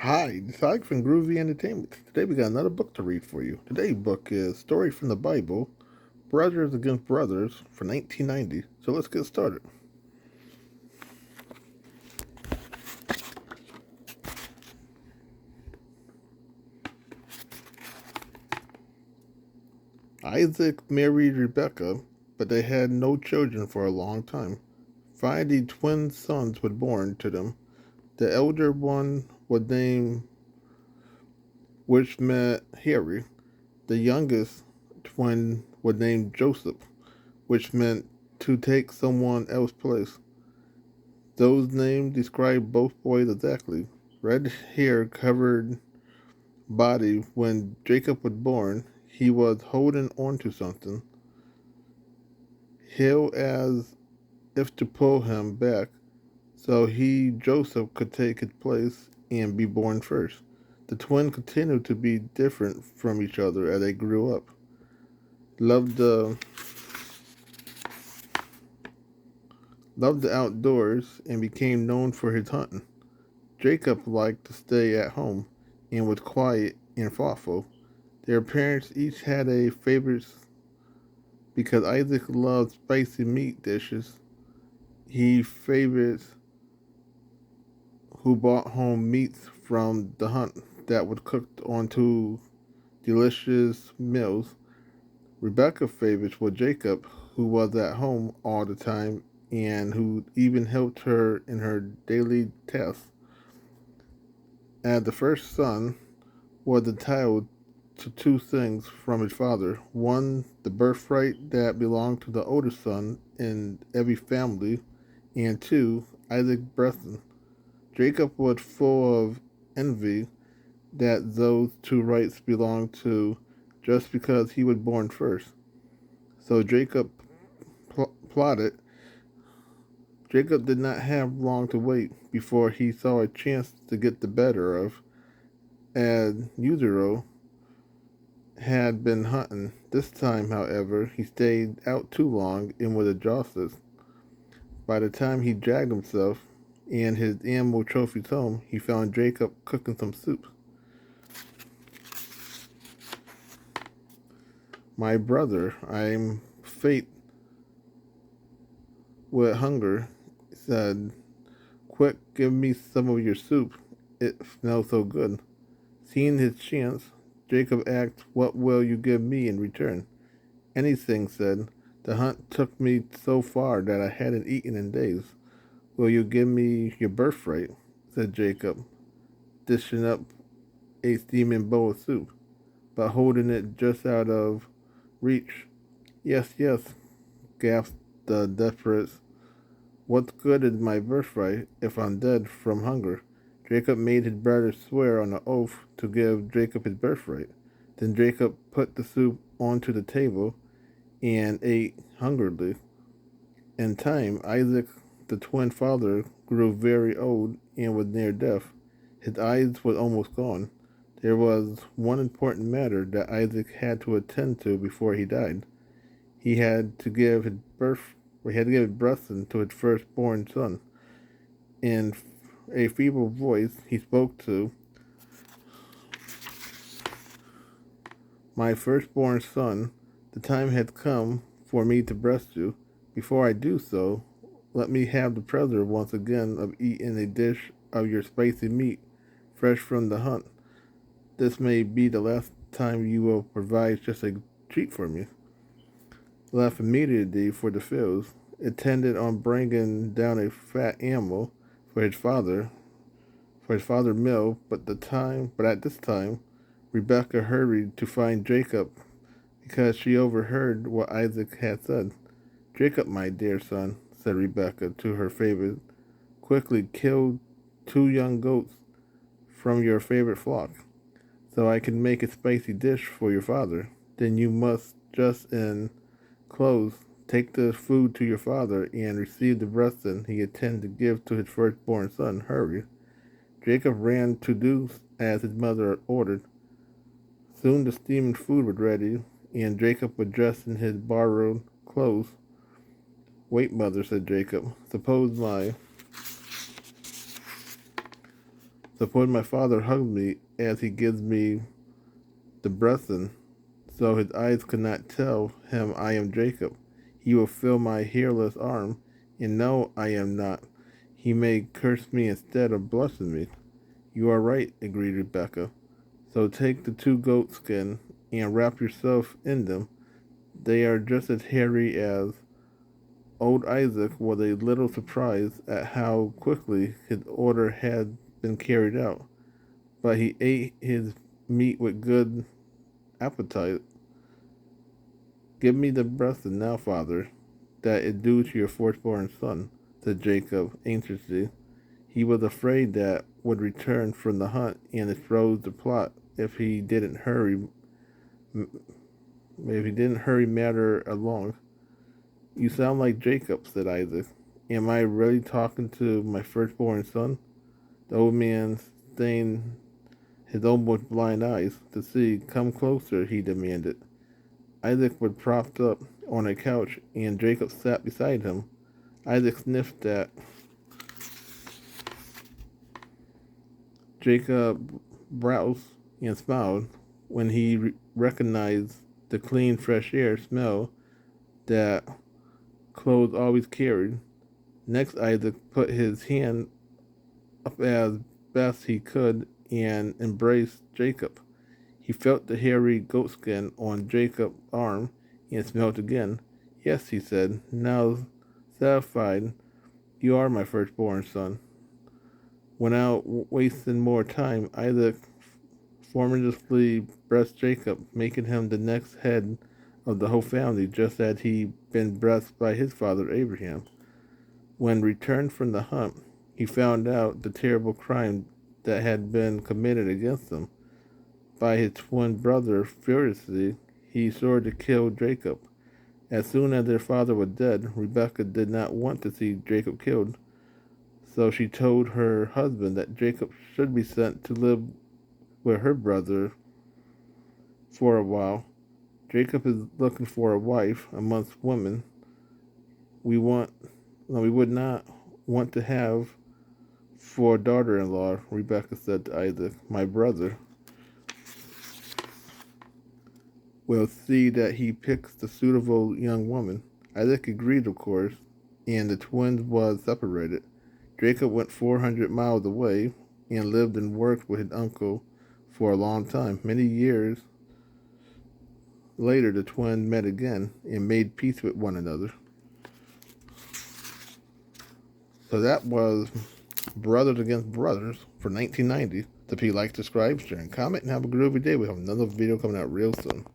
Hi, this is Alex from Groovy Entertainment. Today we got another book to read for you. Today's book is Story from the Bible, Brothers Against Brothers for 1990. So let's get started. Isaac married Rebekah, but they had no children for a long time. Finally, twin sons were born to them. The elder one was named, which meant Harry. The youngest twin was named Joseph, which meant to take someone else's place. Those names describe both boys exactly. Red hair covered body. When Jacob was born, he was holding on to something, held as if to pull him back, so Joseph, could take his place and be born first. The twins continued to be different from each other as they grew up. Loved the loved the outdoors and became known for his hunting. Jacob liked to stay at home and was quiet and thoughtful. Their parents each had a favorite because Isaac loved spicy meat dishes. He favorites who brought home meats from the hunt that was cooked onto delicious meals. Rebecca's favorites were Jacob, who was at home all the time and who even helped her in her daily tasks. As the first son, was entitled to two things from his father. One, the birthright that belonged to the older son in every family, and two, Isaac's blessing. Jacob was full of envy that those two rights belonged to just because he was born first. So plotted. Jacob did not have long to wait before he saw a chance to get the better of, as Yuzuro had been hunting. This time, however, he stayed out too long and was exhausted. By the time he dragged himself and his animal trophies home, he found Jacob cooking some soup. My brother, I'm fate with hunger, said, quick, give me some of your soup. It smells so good. Seeing his chance, Jacob asked, what will you give me in return? Anything, said. The hunt took me so far that I hadn't eaten in days. Will you give me your birthright? Said Jacob, dishing up a steaming bowl of soup, but holding it just out of reach. Yes, yes, gasped the desperate. What's good is my birthright if I'm dead from hunger? Jacob made his brother swear on an oath to give Jacob his birthright. Then Jacob put the soup onto the table and ate hungrily. In time, Isaac, the twin father, grew very old and was near death. His eyes were almost gone. There was one important matter that Isaac had to attend to before he died. He had to give his birth, or he had to give his blessing to his firstborn son. In a feeble voice, he spoke to my firstborn son. The time had come for me to bless you. Before I do so, let me have the pleasure once again of eating a dish of your spicy meat, fresh from the hunt. This may be the last time you will provide just a treat for me. Left immediately for the fields, intended on bringing down a fat animal for his father Mill, but at this time, Rebecca hurried to find Jacob because she overheard what Isaac had said. Jacob, my dear son, said Rebecca to her favorite, quickly kill two young goats from your favorite flock, so I can make a spicy dish for your father. Then you must just in close take the food to your father and receive the blessing he intended to give to his firstborn son. Hurry. Jacob ran to do as his mother ordered. Soon the steaming food was ready, and Jacob was dressed in his borrowed clothes. Wait, mother, said Jacob. Suppose my father hugs me as he gives me the blessing, so his eyes could not tell him I am Jacob. He will feel my hairless arm, and know I am not. He may curse me instead of blessing me. You are right, agreed Rebekah. So take the 2 goat skins and wrap yourself in them. They are just as hairy as old Isaac was a little surprised at how quickly his order had been carried out, but he ate his meat with good appetite. Give me the blessing now, father, that is due to your firstborn son, said Jacob anxiously. He was afraid that would return from the hunt and it froze the plot if he didn't hurry matter along. You sound like Jacob, said Isaac. Am I really talking to my firstborn son? The old man strained his almost blind eyes to see. Come closer, he demanded. Isaac was propped up on a couch and Jacob sat beside him. Isaac sniffed at Jacob browsed and smiled when he recognized the clean, fresh air smell that clothes always carried. Next, Isaac put his hand up as best he could and embraced Jacob. He felt the hairy goatskin on Jacob's arm and smelled again. Yes, he said, now satisfied, you are my firstborn son. Without wasting more time, Isaac formidably blessed Jacob, making him the next head of the whole family, just as he'd been blessed by his father Abraham. When returned from the hunt, he found out the terrible crime that had been committed against him by his twin brother. Furiously, he swore to kill Jacob. As soon as their father was dead, Rebekah did not want to see Jacob killed, so she told her husband that Jacob should be sent to live with her brother for a while. Jacob is looking for a wife amongst women. We would not want to have for a daughter-in-law, Rebekah said to Isaac. My brother will see that he picks the suitable young woman. Isaac agreed, of course, and the twins was separated. Jacob went 400 miles away and lived and worked with his uncle for a long time. Many years later, the twins met again and made peace with one another. So that was Brothers Against Brothers for 1990. So if you like, subscribe, share, and comment, and have a groovy day. We have another video coming out real soon.